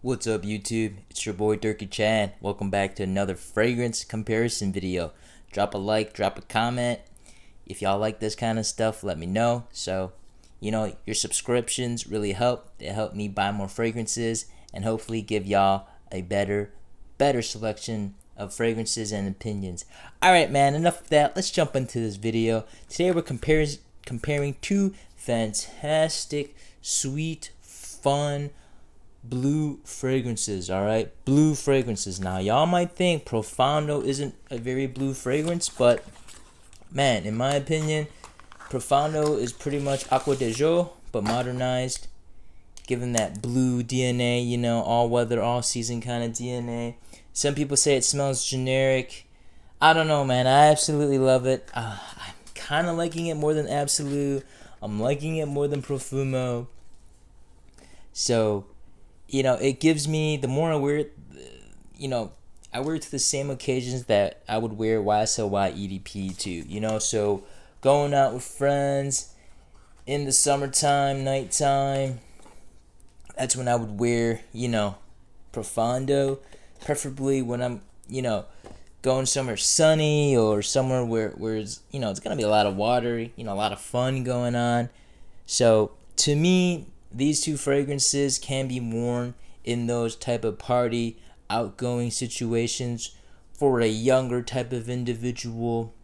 What's up YouTube? It's your boy Durky Chan. Welcome back to another fragrance comparison video. Drop a like, drop a comment. If y'all like this kind of stuff, let me know. So, your subscriptions really help. They help me buy more fragrances and hopefully give y'all a better selection of fragrances and opinions. Alright man, enough of that. Let's jump into this video. Today we're comparing two fantastic, sweet, fun, blue fragrances. Alright, blue fragrances. Now y'all might think Profondo isn't a very blue fragrance, but man, in my opinion, Profondo is pretty much Acqua de Jo, but modernized, given that blue DNA, all weather, all season kind of DNA. Some people say it smells generic. I don't know, man. I absolutely love it. I'm kind of liking it more than Absolute. I'm liking it more than Profumo. So, it gives me, the more I wear it, I wear it to the same occasions that I would wear YSL Y EDP to, so going out with friends in the summertime, nighttime, that's when I would wear, Profondo, preferably when I'm, going somewhere sunny or somewhere where it's, it's going to be a lot of water, a lot of fun going on. So to me, these two fragrances can be worn in those type of party, outgoing situations for a younger type of individual.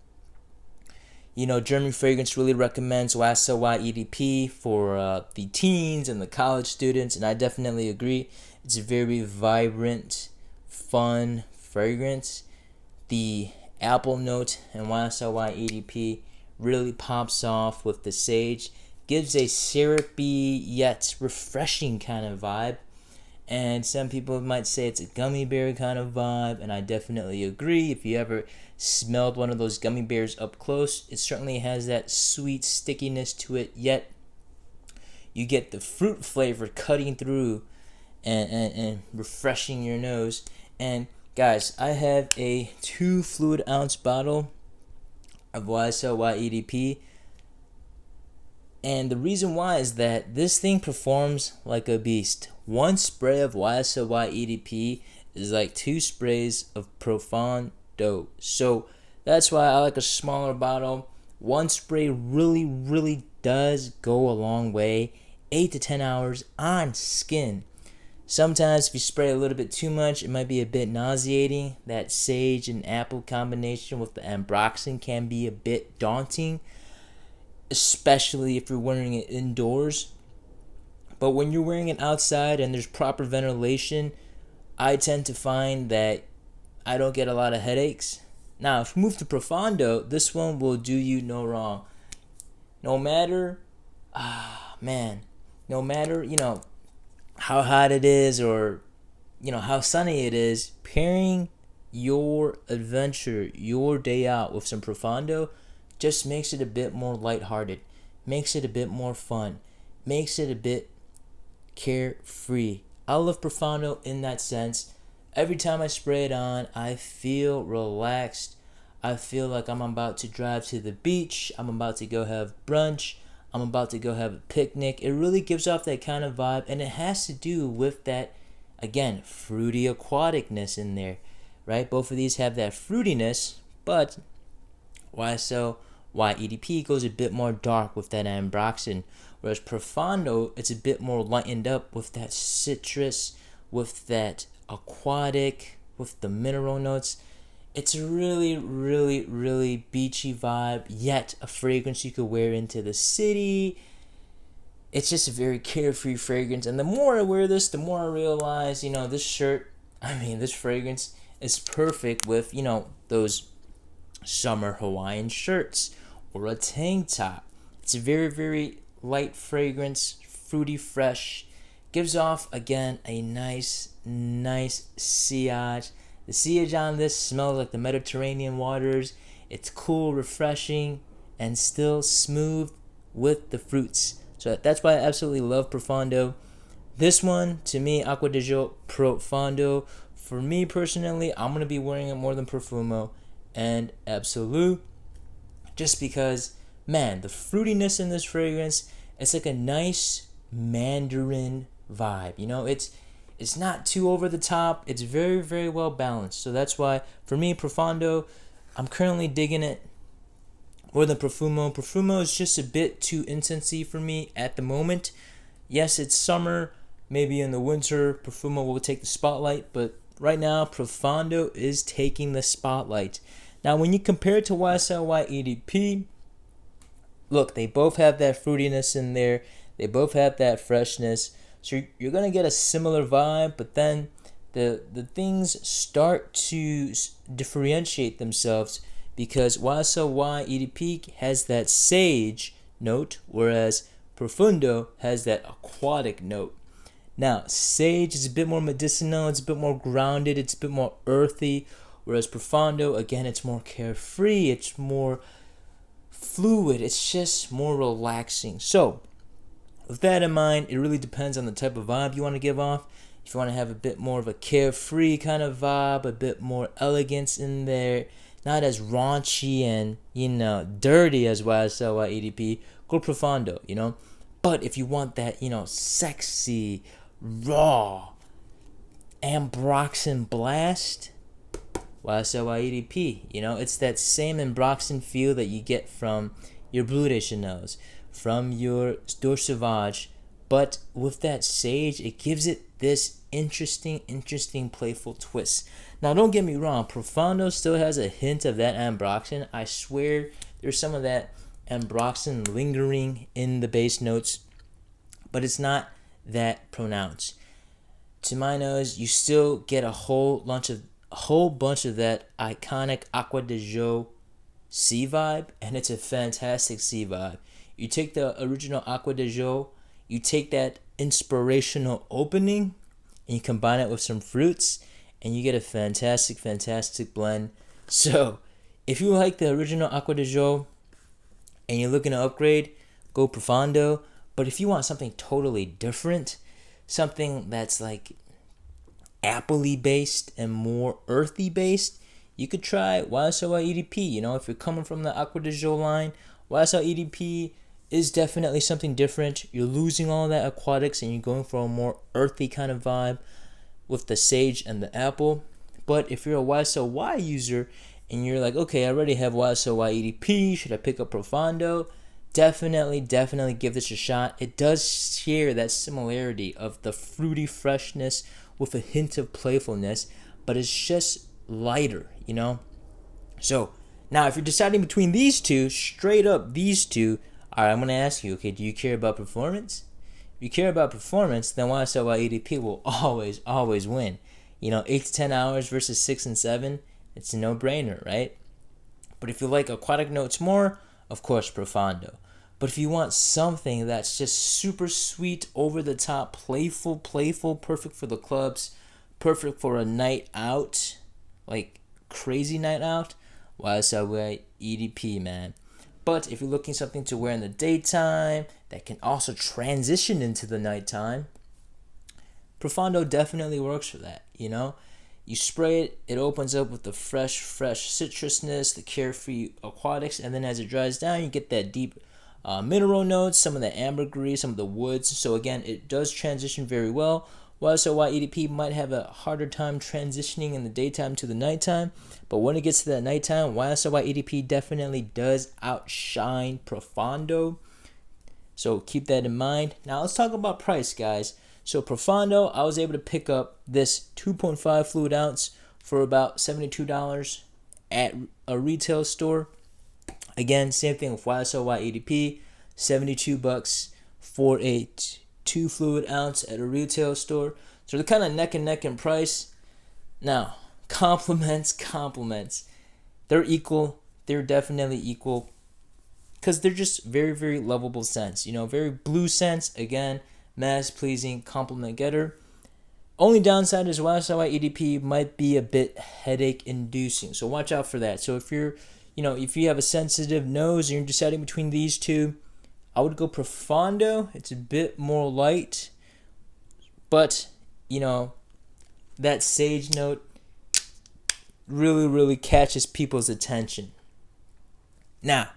German Fragrance really recommends YSL Y EDP for the teens and the college students, and I definitely agree. It's a very vibrant, fun fragrance. The apple note in YSL Y EDP really pops off with the sage. Gives a syrupy yet refreshing kind of vibe. And some people might say it's a gummy bear kind of vibe, and I definitely agree. If you ever smelled one of those gummy bears up close, it certainly has that sweet stickiness to it, yet you get the fruit flavor cutting through and refreshing your nose. And guys, I have a 2 fluid ounce bottle of YSL Y EDP. And the reason why is that this thing performs like a beast. One spray of YSL Y EDP is like 2 sprays of Profondo. So that's why I like a smaller bottle. One spray really does go a long way. 8 to 10 hours on skin. Sometimes if you spray a little bit too much, it might be a bit nauseating. That sage and apple combination with the ambroxan can be a bit daunting, especially if you're wearing it indoors. But when you're wearing it outside and there's proper ventilation, I tend to find that I don't get a lot of headaches. Now, if you move to Profondo, this one will do you no wrong. No matter, no matter, how hot it is or, how sunny it is, pairing your adventure, your day out with some Profondo just makes it a bit more lighthearted, makes it a bit more fun, makes it a bit carefree. I love Profondo in that sense. Every time I spray it on, I feel relaxed. I feel like I'm about to drive to the beach. I'm about to go have brunch. I'm about to go have a picnic. It really gives off that kind of vibe, and it has to do with that, again, fruity aquaticness in there, right? Both of these have that fruitiness, but YSL Y EDP goes a bit more dark with that ambroxan, whereas Profondo, it's a bit more lightened up with that citrus, with that aquatic, with the mineral notes. It's a really beachy vibe, yet a fragrance you could wear into the city. It's just a very carefree fragrance, and the more I wear this, the more I realize, this fragrance is perfect with, those summer Hawaiian shirts or a tank top. It's a very light fragrance, fruity, fresh, gives off again a nice sillage. The sillage on this smells like the Mediterranean waters. It's cool, refreshing, and still smooth with the fruits. So that's why I absolutely love Profondo. This one, to me, Acqua de Jo Profondo. For me personally, I'm going to be wearing it more than Profumo and Absolute, just because, man, the fruitiness in this fragrance, it's like a nice Mandarin vibe. It's not too over the top. It's very, very well balanced. So that's why, for me, Profondo, I'm currently digging it more than Profumo. Profumo is just a bit too intensy for me at the moment. Yes, it's summer. Maybe in the winter, Profumo will take the spotlight. But right now, Profondo is taking the spotlight. Now, when you compare it to YSL Y EDP, look, they both have that fruitiness in there. They both have that freshness. So you're going to get a similar vibe, but then the things start to differentiate themselves because YSL Y EDP has that sage note, whereas Profundo has that aquatic note. Now, sage is a bit more medicinal, it's a bit more grounded, it's a bit more earthy, whereas Profondo, again, it's more carefree, it's more fluid, it's just more relaxing. So, with that in mind, it really depends on the type of vibe you want to give off. If you want to have a bit more of a carefree kind of vibe, a bit more elegance in there, not as raunchy and, dirty as YSL Y EDP, go Profondo, But if you want that, sexy, raw, Ambroxan blast, YSL Y EDP, it's that same Ambroxan feel that you get from your Bleu de Chanel's, from your D'Or Sauvage, but with that sage, it gives it this interesting, playful twist. Now, don't get me wrong, Profondo still has a hint of that Ambroxan. I swear there's some of that Ambroxan lingering in the bass notes, but it's not that pronounced. To my nose, you still get a whole bunch of that iconic Acqua de Jo C vibe, and it's a fantastic C vibe. You take the original Acqua de Jo, you take that inspirational opening, and you combine it with some fruits, and you get a fantastic blend. So, if you like the original Acqua de Jo, and you're looking to upgrade, go Profondo. But if you want something totally different, something that's like apple-y based and more earthy based, you could try YSL Y EDP. If you're coming from the Acqua de Jo line, YSL EDP is definitely something different. You're losing all that aquatics and you're going for a more earthy kind of vibe with the sage and the apple. But if you're a YSL Y user and you're like, okay, I already have YSL Y EDP, should I pick up Profondo? Definitely give this a shot. It does share that similarity of the fruity freshness with a hint of playfulness, but it's just lighter, So, now if you're deciding between these two, straight up these two, alright, I'm going to ask you, okay, do you care about performance? If you care about performance, then YSL Y EDP will always win. 8 to 10 hours versus 6 and 7, it's a no-brainer, right? But if you like aquatic notes more, of course, Profondo. But if you want something that's just super sweet, over the top, playful, perfect for the clubs, perfect for a night out, like crazy night out, YSL Y EDP, man. But if you're looking something to wear in the daytime that can also transition into the nighttime, Profondo definitely works for that, You spray it, it opens up with the fresh citrusness, the carefree aquatics, and then as it dries down, you get that deep mineral notes, some of the ambergris, some of the woods. So again, it does transition very well. YSL Y EDP might have a harder time transitioning in the daytime to the nighttime, but when it gets to that nighttime, YSL Y EDP definitely does outshine Profondo. So keep that in mind. Now let's talk about price, guys. So Profondo, I was able to pick up this 2.5 fluid ounce for about $72 at a retail store. Again, same thing with YSL Y EDP, $72 for a 2 fluid ounce at a retail store. So they're kind of neck and neck in price. Now, compliments. They're equal. They're definitely equal because they're just very lovable scents. Very blue scents. Again, mass pleasing, compliment getter. Only downside is YSL Y EDP might be a bit headache inducing, so watch out for that. So if you're, if you have a sensitive nose and you're deciding between these two, I would go Profondo. It's a bit more light, but that sage note really catches people's attention. Now,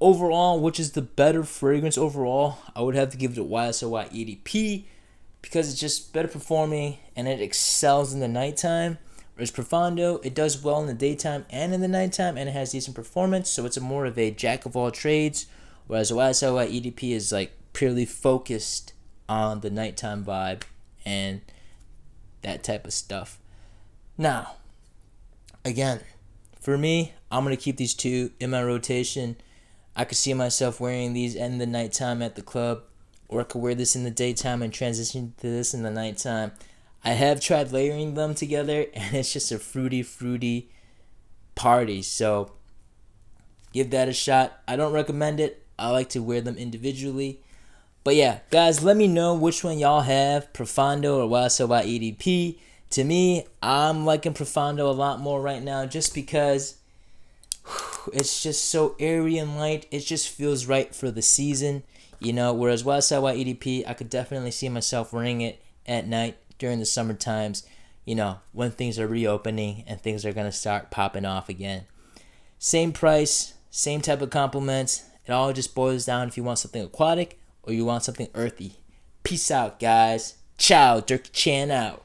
overall, which is the better fragrance overall? I would have to give it to YSL Y EDP because it's just better performing and it excels in the nighttime. Whereas Profondo, it does well in the daytime and in the nighttime, and it has decent performance, so it's more of a jack of all trades. Whereas YSL Y EDP is like purely focused on the nighttime vibe and that type of stuff. Now, again, for me, I'm going to keep these two in my rotation. I could see myself wearing these in the nighttime at the club, or I could wear this in the daytime and transition to this in the nighttime. I have tried layering them together, and it's just a fruity party. So give that a shot. I don't recommend it. I like to wear them individually. But yeah, guys, let me know which one y'all have, Profondo or YSL Y EDP. To me, I'm liking Profondo a lot more right now just because it's just so airy and light. It just feels right for the season, you know, whereas YSL Y EDP, I could definitely see myself wearing it at night during the summer times, you know, when things are reopening and things are going to start popping off again. Same price, same type of compliments. It all just boils down if you want something aquatic or you want something earthy. Peace out, guys. Ciao, Dirk Chan out.